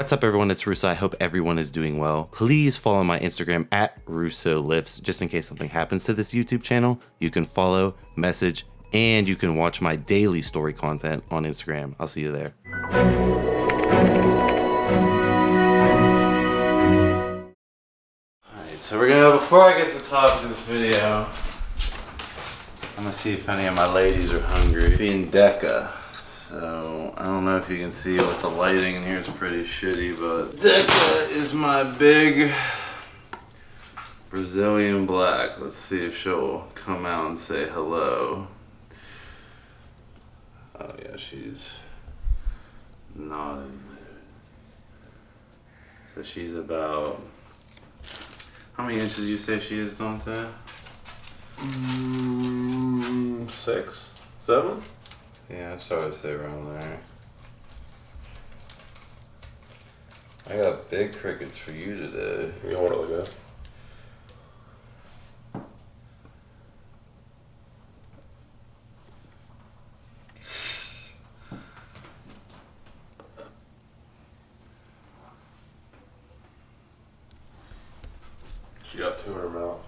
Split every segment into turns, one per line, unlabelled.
What's up everyone, it's Russo. I hope everyone is doing well. Please follow my Instagram at RussoLifts, just in case something happens to this YouTube channel. You can follow, message, and you can watch my daily story content on Instagram. I'll see you there. Alright, so we're gonna, before I get to the top of this video, I'm gonna see if any of my ladies are hungry. Being Deca. So, I don't know if you can see with the lighting in here, it's pretty shitty, but Deca is my big Brazilian black. Let's see if she'll come out and say hello. Oh yeah, she's nodding. So she's about, how many inches you say she is, Dante?
6, 7?
Yeah, I started to say around there. I got big crickets for you today.
You hold it like this. She got 2 in her mouth.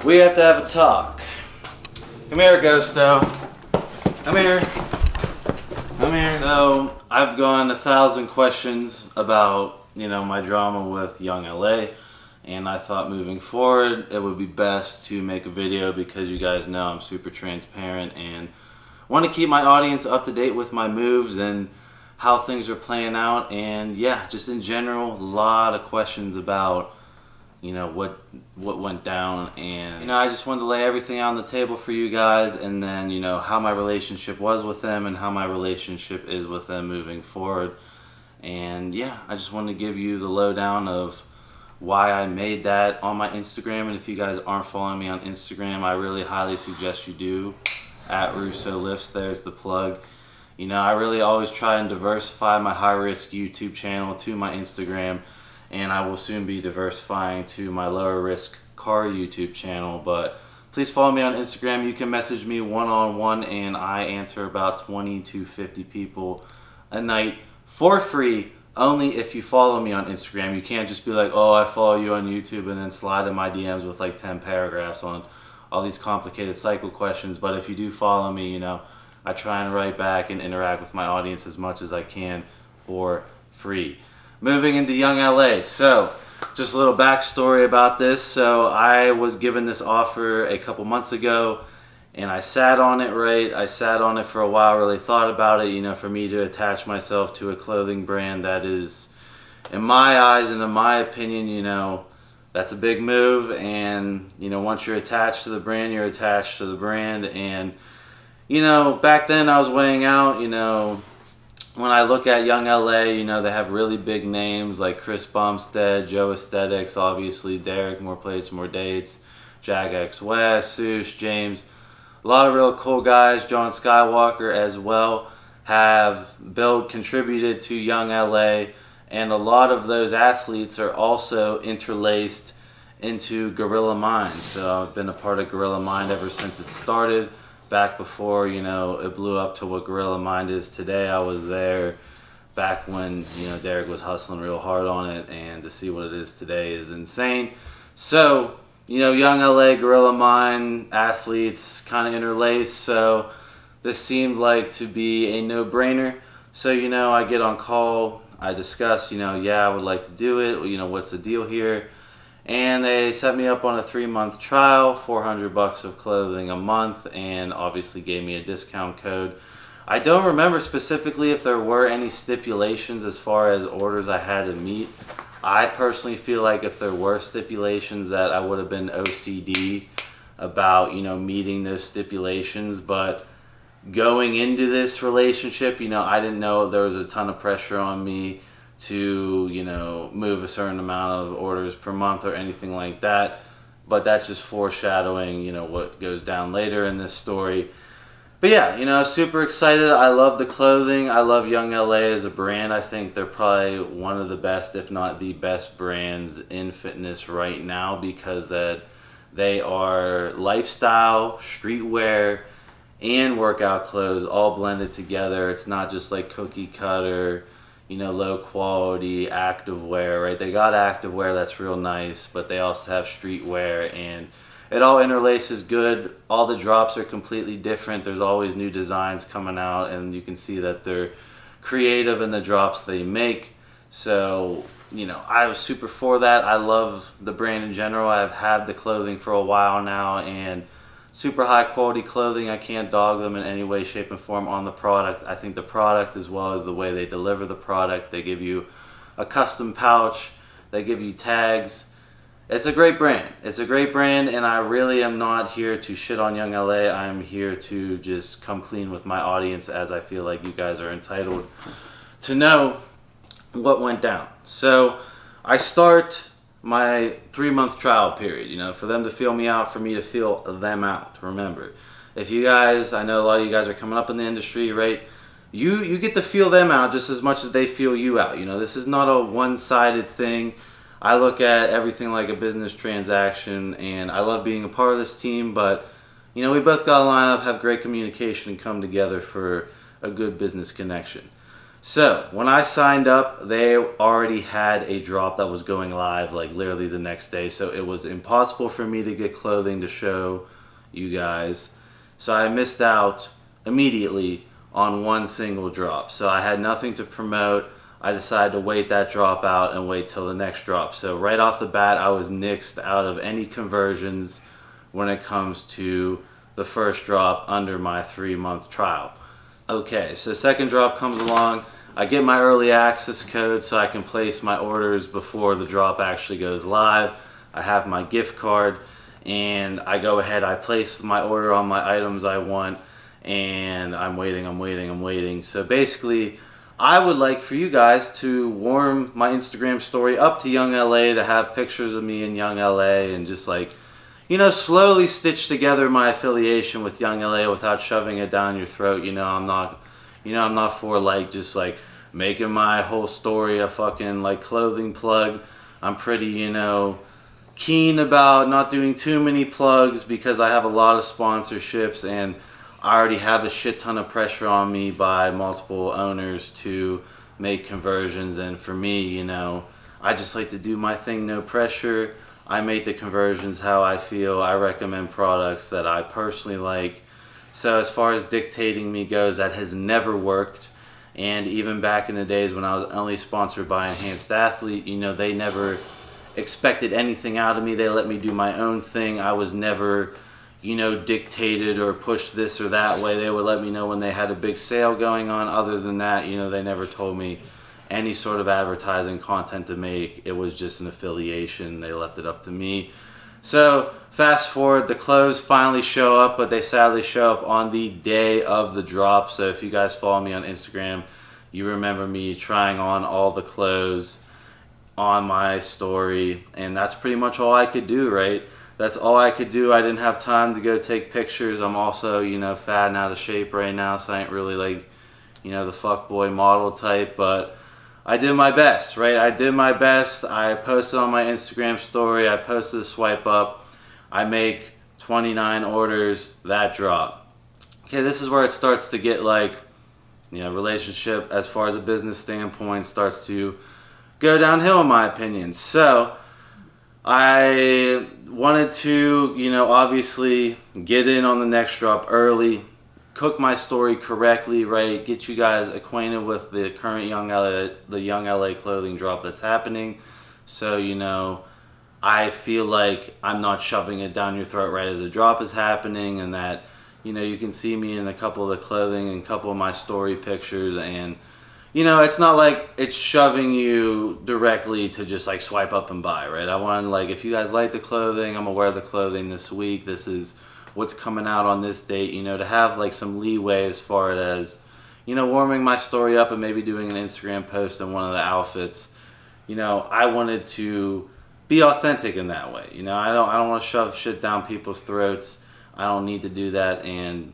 We have to have a talk. Come here, Ghosto. Come here. Come here. So, I've gone 1,000 questions about, my drama with YoungLA, and I thought moving forward it would be best to make a video because you guys know I'm super transparent and want to keep my audience up to date with my moves and how things are playing out, and yeah, just in general, a lot of questions about what went down, and I just wanted to lay everything out on the table for you guys, and then how my relationship was with them and how my relationship is with them moving forward. And yeah, I just wanted to give you the lowdown of why I made that on my Instagram. And if you guys aren't following me on Instagram, I really highly suggest you do, at RussoLifts. There's the plug. I really always try and diversify my high risk YouTube channel to my Instagram, and I will soon be diversifying to my lower risk car YouTube channel. But please follow me on Instagram. You can message me one-on-one, and I answer about 20 to 50 people a night for free, only if you follow me on Instagram. You can't just be like, oh, I follow you on YouTube, and then slide in my DMs with like 10 paragraphs on all these complicated cycle questions. But if you do follow me, I try and write back and interact with my audience as much as I can for free. Moving into YoungLA, so just a little backstory about this. So I was given this offer a couple months ago, and I sat on it, right? I sat on it for a while, really thought about it, for me to attach myself to a clothing brand that is, in my eyes and in my opinion, that's a big move. And, once you're attached to the brand, you're attached to the brand. And, back then I was weighing out, when I look at YoungLA, they have really big names like Chris Bumstead, Joe Aesthetics, obviously Derek, More Plates, More Dates, Jag X West, Sush, James. A lot of real cool guys. John Skywalker as well have contributed to YoungLA, and a lot of those athletes are also interlaced into Gorilla Mind. So I've been a part of Gorilla Mind ever since it started. Back before, it blew up to what Gorilla Mind is today. I was there back when, Derek was hustling real hard on it, and to see what it is today is insane. So, YoungLA, Gorilla Mind, athletes kind of interlaced, so this seemed like to be a no-brainer. So, I get on call, I discuss, yeah, I would like to do it, what's the deal here? And they set me up on a 3-month trial, $400 of clothing a month, and obviously gave me a discount code. I don't remember specifically if there were any stipulations as far as orders I had to meet. I personally feel like if there were stipulations that I would have been OCD about, meeting those stipulations. But going into this relationship, I didn't know there was a ton of pressure on me to move a certain amount of orders per month or anything like that. But that's just foreshadowing what goes down later in this story. But yeah, super excited. I love the clothing. I love YoungLA as a brand. I think they're probably one of the best, if not the best brands in fitness right now, because that they are lifestyle, streetwear, and workout clothes all blended together. It's not just like cookie cutter, low quality active wear, right? They got active wear that's real nice, but they also have streetwear, and it all interlaces good. All the drops are completely different. There's always new designs coming out, and you can see that they're creative in the drops they make. So, I was super for that. I love the brand in general. I've had the clothing for a while now, and super high quality clothing. I can't dog them in any way, shape, and form on the product. I think the product, as well as the way they deliver the product, they give you a custom pouch, they give you tags. It's a great brand. It's a great brand, and I really am not here to shit on YoungLA. I'm here to just come clean with my audience, as I feel like you guys are entitled to know what went down. So I start my 3-month trial period, for them to feel me out, for me to feel them out. Remember, if you guys, I know a lot of you guys are coming up in the industry, right? You get to feel them out just as much as they feel you out. This is not a one-sided thing. I look at everything like a business transaction, and I love being a part of this team, but we both got to line up, have great communication, and come together for a good business connection. So when I signed up, they already had a drop that was going live like literally the next day, so it was impossible for me to get clothing to show you guys. So I missed out immediately on one single drop. So I had nothing to promote. I decided to wait that drop out and wait till the next drop. So right off the bat, I was nixed out of any conversions when it comes to the first drop under my 3-month trial. Okay, so second drop comes along. I get my early access code so I can place my orders before the drop actually goes live. I have my gift card, and I go ahead, I place my order on my items I want, and I'm waiting. So basically, I would like for you guys to warm my Instagram story up to YoungLA, to have pictures of me in YoungLA, and just slowly stitch together my affiliation with YoungLA without shoving it down your throat. I'm not for just making my whole story a fucking clothing plug. I'm pretty, keen about not doing too many plugs, because I have a lot of sponsorships, and I already have a shit ton of pressure on me by multiple owners to make conversions. And for me, I just like to do my thing, no pressure. I make the conversions how I feel. I recommend products that I personally like. So as far as dictating me goes, that has never worked. And even back in the days when I was only sponsored by Enhanced Athlete, they never expected anything out of me. They let me do my own thing. I was never, dictated or pushed this or that way. They would let me know when they had a big sale going on. Other than that, they never told me any sort of advertising content to make. It was just an affiliation. They left it up to me. So fast forward, the clothes finally show up, but they sadly show up on the day of the drop. So if you guys follow me on Instagram, you remember me trying on all the clothes on my story, and that's pretty much all I could do, right? That's all I could do. I didn't have time to go take pictures. I'm also, fat and out of shape right now, so I ain't really the fuckboy model type, but I did my best, right? I did my best. I posted on my Instagram story. I posted a swipe up. I make 29 orders, that drop. Okay, this is where it starts to get relationship as far as a business standpoint starts to go downhill, in my opinion. So I wanted to, obviously get in on the next drop early, cook my story correctly, right? Get you guys acquainted with the current YoungLA clothing drop that's happening. So, I feel like I'm not shoving it down your throat right as the drop is happening, and that, you can see me in a couple of the clothing and a couple of my story pictures, and it's not like it's shoving you directly to just swipe up and buy, right? I want if you guys like the clothing, I'm gonna wear the clothing this week. This is what's coming out on this date, to have some leeway as far as, warming my story up and maybe doing an Instagram post in one of the outfits. I wanted to be authentic in that way. I don't want to shove shit down people's throats. I don't need to do that, and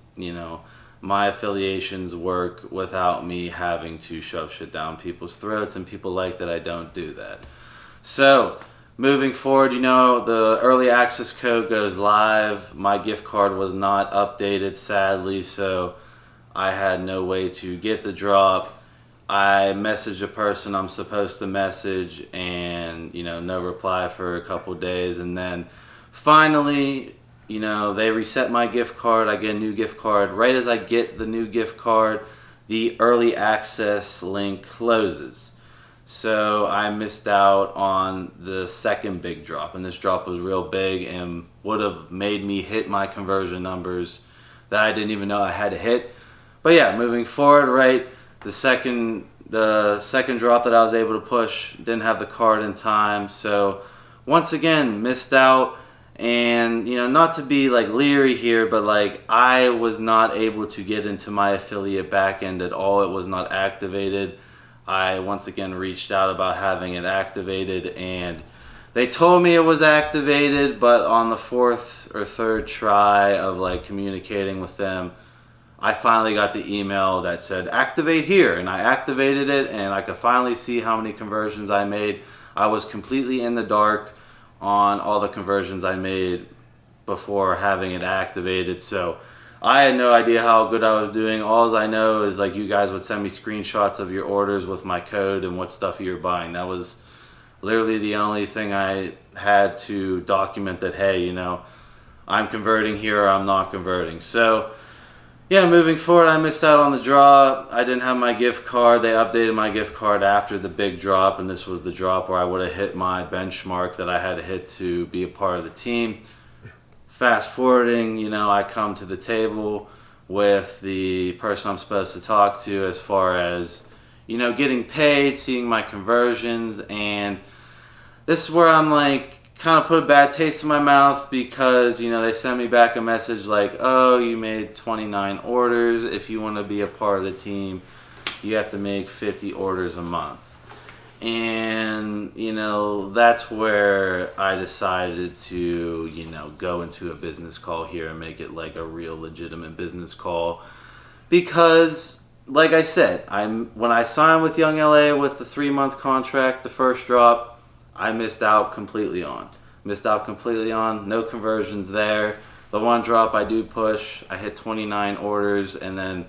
my affiliations work without me having to shove shit down people's throats, and people like that I don't do that. So, moving forward, the early access code goes live. My gift card was not updated, sadly, so I had no way to get the drop. I messaged a person I'm supposed to message, and no reply for a couple days, and then finally, they reset my gift card. I get a new gift card. Right as I get the new gift card, the early access link closes. So I missed out on the second big drop, and this drop was real big and would have made me hit my conversion numbers that I didn't even know I had to hit. But yeah, moving forward, right, the second drop that I was able to push, didn't have the card in time, so once again missed out. And not to be like leery here, but like I was not able to get into my affiliate backend at all. It was not activated. I once again reached out about having it activated, and they told me it was activated, but on the fourth or third try of like communicating with them, I finally got the email that said activate here, and I activated it, and I could finally see how many conversions I made. I was completely in the dark on all the conversions I made before having it activated, so I had no idea how good I was doing. All I know is like you guys would send me screenshots of your orders with my code and what stuff you were buying. That was literally the only thing I had to document that, hey, I'm converting here or I'm not converting. So yeah, moving forward, I missed out on the draw. I didn't have my gift card. They updated my gift card after the big drop, and this was the drop where I would have hit my benchmark that I had to hit to be a part of the team. Fast forwarding, I come to the table with the person I'm supposed to talk to as far as, getting paid, seeing my conversions, and this is where I'm like, kind of put a bad taste in my mouth because, they sent me back a message like, oh, you made 29 orders. If you want to be a part of the team, you have to make 50 orders a month. And, that's where I decided to, go into a business call here and make it like a real legitimate business call. Because, like I said, when I signed with YoungLA with the 3-month contract, the first drop, I missed out completely on. No conversions there. The one drop I do push, I hit 29 orders, and then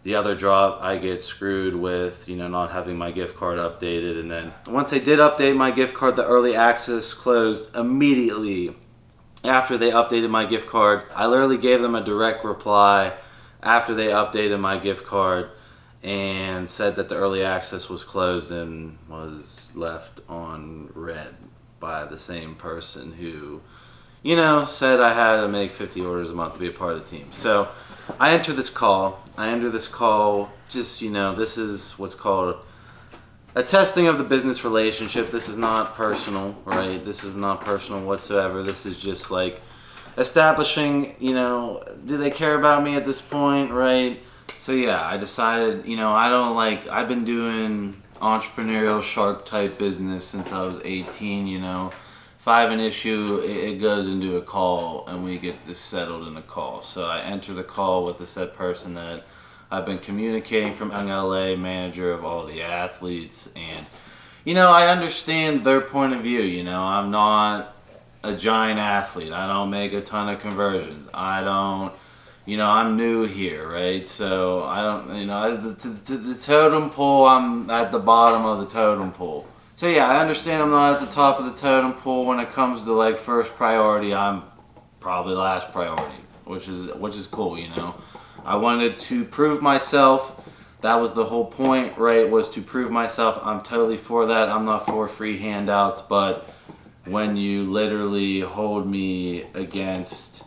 the other drop, I get screwed with, not having my gift card updated. And then once they did update my gift card, the early access closed immediately after they updated my gift card. I literally gave them a direct reply after they updated my gift card and said that the early access was closed and was left on red by the same person who, said I had to make 50 orders a month to be a part of the team. So I enter this call just, this is what's called a testing of the business relationship. This is not personal, right? This is not personal whatsoever. This is just like establishing, do they care about me at this point, right? So yeah, I decided, I've been doing entrepreneurial shark type business since I was 18, If I have an issue, it goes into a call and we get this settled in a call. So I enter the call with the said person that I've been communicating from YoungLA, manager of all the athletes, and I understand their point of view. I'm not a giant athlete. I don't make a ton of conversions. I don't, I'm new here, right? So I don't, the totem pole, I'm at the bottom of the totem pole. So yeah, I understand I'm not at the top of the totem pole when it comes to like first priority. I'm probably last priority, which is cool, I wanted to prove myself. That was the whole point, right? Was to prove myself. I'm totally for that. I'm not for free handouts, but when you literally hold me against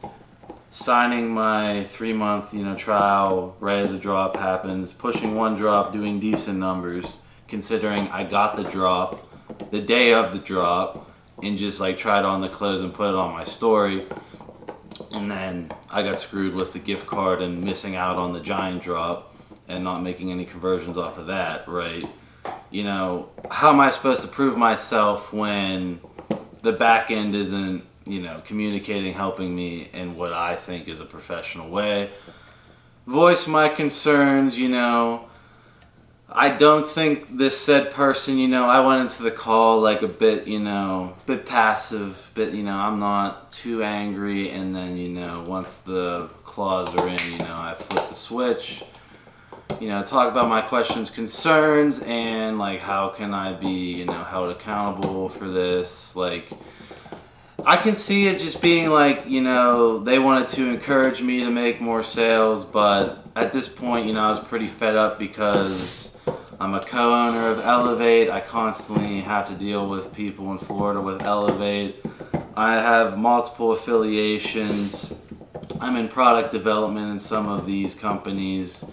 signing my 3-month, trial right as a drop happens, pushing one drop, doing decent numbers, considering I got the drop the day of the drop and just like tried on the clothes and put it on my story. And then I got screwed with the gift card and missing out on the giant drop and not making any conversions off of that, right? How am I supposed to prove myself when the back end isn't, communicating, helping me in what I think is a professional way? voice my concerns, I don't think this said person, I went into the call like a bit, bit passive, I'm not too angry, and then, once the claws are in, I flip the switch, talk about my questions, concerns, and like how can I be, held accountable for this, like I can see it just being like, they wanted to encourage me to make more sales, but at this point, I was pretty fed up because I'm a co-owner of Elevate. I constantly have to deal with people in Florida with Elevate. I have multiple affiliations. I'm in product development in some of these companies.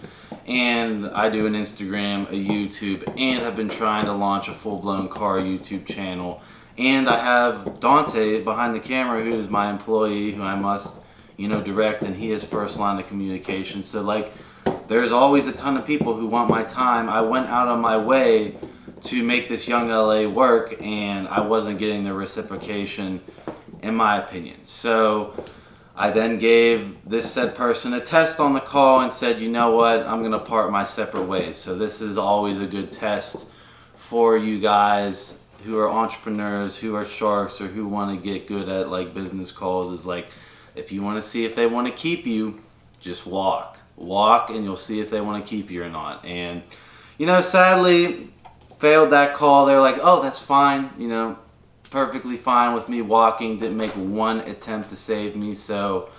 And I do an Instagram, a YouTube, and have been trying to launch a full-blown car YouTube channel. And I have Dante behind the camera, who is my employee, who I must, direct, and he is first line of communication. So, like, there's always a ton of people who want my time. I went out on my way to make this YoungLA work, and I wasn't getting the reciprocation, in my opinion. So I then gave this said person a test on the call and said, you know what, I'm going to part my separate ways. So this is always a good test for you guys who are entrepreneurs, who are sharks, or who want to get good at like business calls. Is like, if you want to see if they want to keep you, just walk and you'll see if they want to keep you or not. And sadly failed that call. They're like, oh, that's fine, perfectly fine with me walking. Didn't make one attempt to save me. So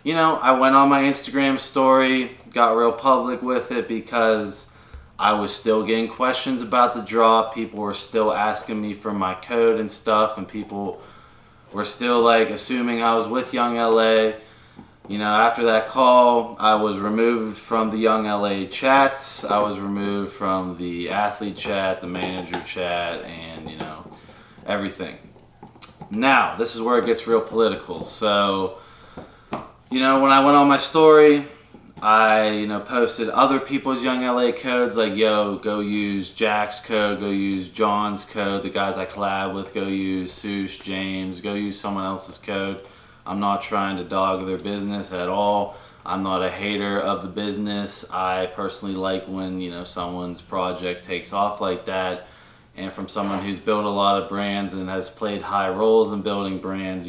I went on my Instagram story, got real public with it, because I was still getting questions about the drop. People were still asking me for my code and stuff, and people were still like assuming I was with YoungLA. After that call, I was removed from the YoungLA chats. I was removed from the athlete chat, the manager chat, and, everything. Now, this is where it gets real political. So, when I went on my story, I, posted other people's YoungLA codes, like, yo, go use Jack's code, go use John's code, the guys I collab with, go use Seuss, James, go use someone else's code. I'm not trying to dog their business at all. I'm not a hater of the business. I personally like when, someone's project takes off like that. And from someone who's built a lot of brands and has played high roles in building brands,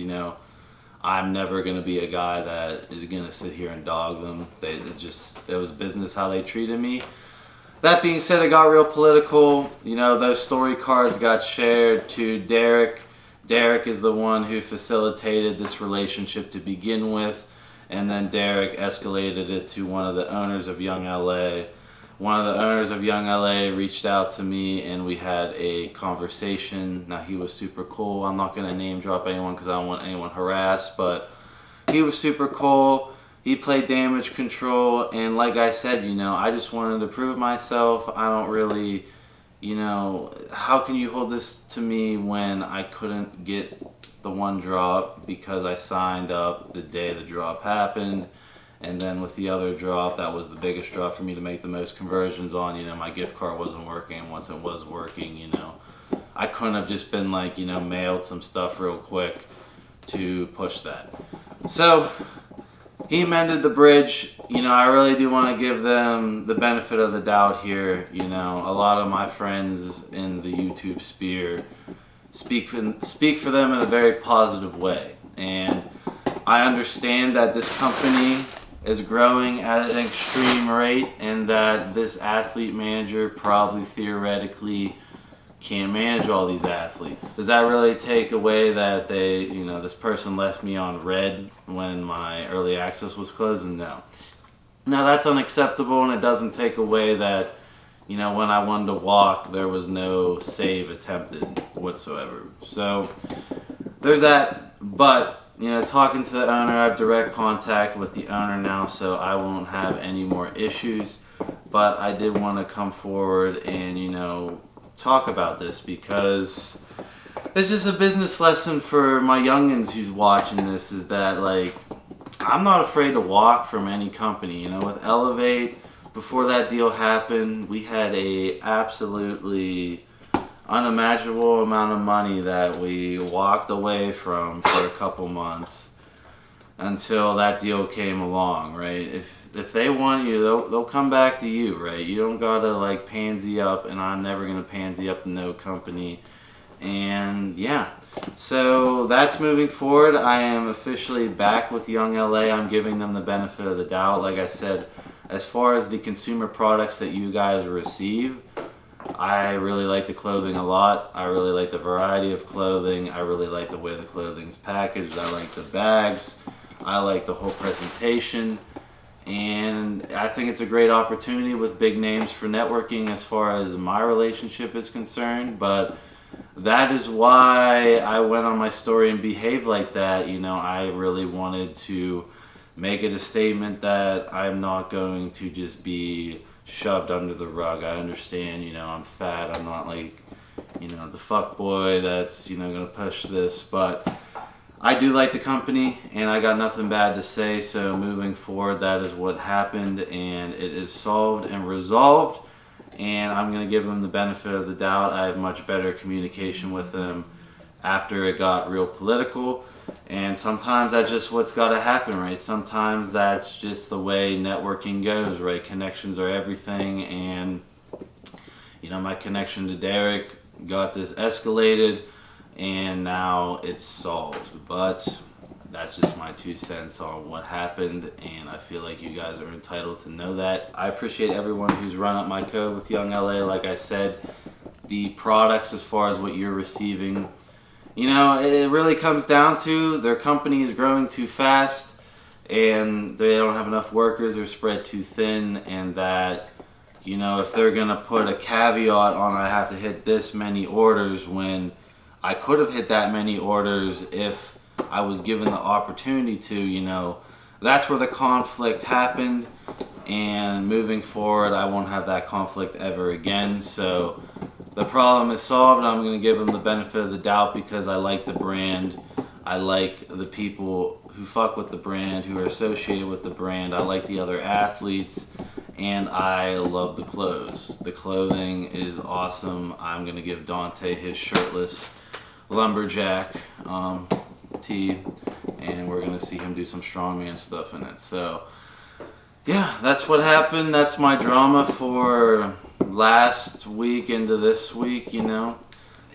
I'm never going to be a guy that is going to sit here and dog them. It was business how they treated me. That being said, it got real political. Those story cards got shared to Derek. Derek is the one who facilitated this relationship to begin with, and then Derek escalated it to one of the owners of YoungLA. One of the owners of YoungLA reached out to me, and we had a conversation. Now, he was super cool. I'm not going to name drop anyone because I don't want anyone harassed, but he was super cool. He played damage control, and like I said, I just wanted to prove myself. I don't really... how can you hold this to me when I couldn't get the one drop because I signed up the day the drop happened, and then with the other drop, that was the biggest drop for me to make the most conversions on. My gift card wasn't working, and once it was working, I couldn't have just been like, mailed some stuff real quick to push that. So he mended the bridge. I really do want to give them the benefit of the doubt here. A lot of my friends in the YouTube sphere speak for them in a very positive way. And I understand that this company is growing at an extreme rate, and that this athlete manager probably theoretically can't manage all these athletes. Does that really take away that this person left me on red when my early access was closing? No. Now, that's unacceptable, and it doesn't take away that, when I wanted to walk, there was no save attempted whatsoever. So, there's that. But, talking to the owner, I have direct contact with the owner now, so I won't have any more issues. But I did want to come forward and, talk about this, because it's just a business lesson for my youngins who's watching this, is that, like, I'm not afraid to walk from any company. With Elevate, before that deal happened, we had a absolutely unimaginable amount of money that we walked away from for a couple months. until that deal came along, right? If they want you, they'll come back to you, right? You don't gotta like pansy up, and I'm never gonna pansy up to no company. And yeah, so that's moving forward. I am officially back with YoungLA. I'm giving them the benefit of the doubt. Like I said, as far as the consumer products that you guys receive, I really like the clothing a lot. I really like the variety of clothing. I really like the way the clothing's packaged. I like the bags. I like the whole presentation. And I think it's a great opportunity with big names for networking as far as my relationship is concerned. But that is why I went on my story and behaved like that. You know, I really wanted to make it a statement that I'm not going to just be shoved under the rug. I understand, you know, I'm fat. I'm not like, you know, the fuck boy that's, you know, going to push this. But I do like the company, and I got nothing bad to say. So moving forward, that is what happened, and it is solved and resolved. And I'm going to give them the benefit of the doubt. I have much better communication with them after it got real political. And sometimes that's just what's got to happen, right? Sometimes that's just the way networking goes, right? Connections are everything. And, you know, my connection to Derek got this escalated, and now it's solved. But that's just my 2 cents on what happened, and I feel like you guys are entitled to know that. I appreciate everyone who's run up my code with YoungLA. Like I said, the products as far as what you're receiving, you know, it really comes down to their company is growing too fast, and they don't have enough workers or spread too thin, and that, you know, if they're going to put a caveat on I have to hit this many orders when I could have hit that many orders if I was given the opportunity to, you know, that's where the conflict happened. And moving forward, I won't have that conflict ever again. So the problem is solved. I'm going to give them the benefit of the doubt because I like the brand. I like the people who fuck with the brand, who are associated with the brand. I like the other athletes, and I love the clothes. The clothing is awesome. I'm going to give Dante his shirtless lumberjack tee, and we're gonna see him do some strongman stuff in it. So yeah, that's what happened. That's my drama for last week into this week. You know,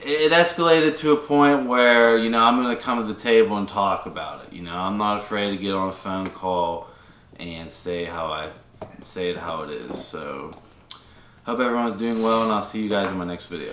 it escalated to a point where, you know, I'm gonna come to the table and talk about it. You know, I'm not afraid to get on a phone call and say it how it is. So hope everyone's doing well, and I'll see you guys in my next video.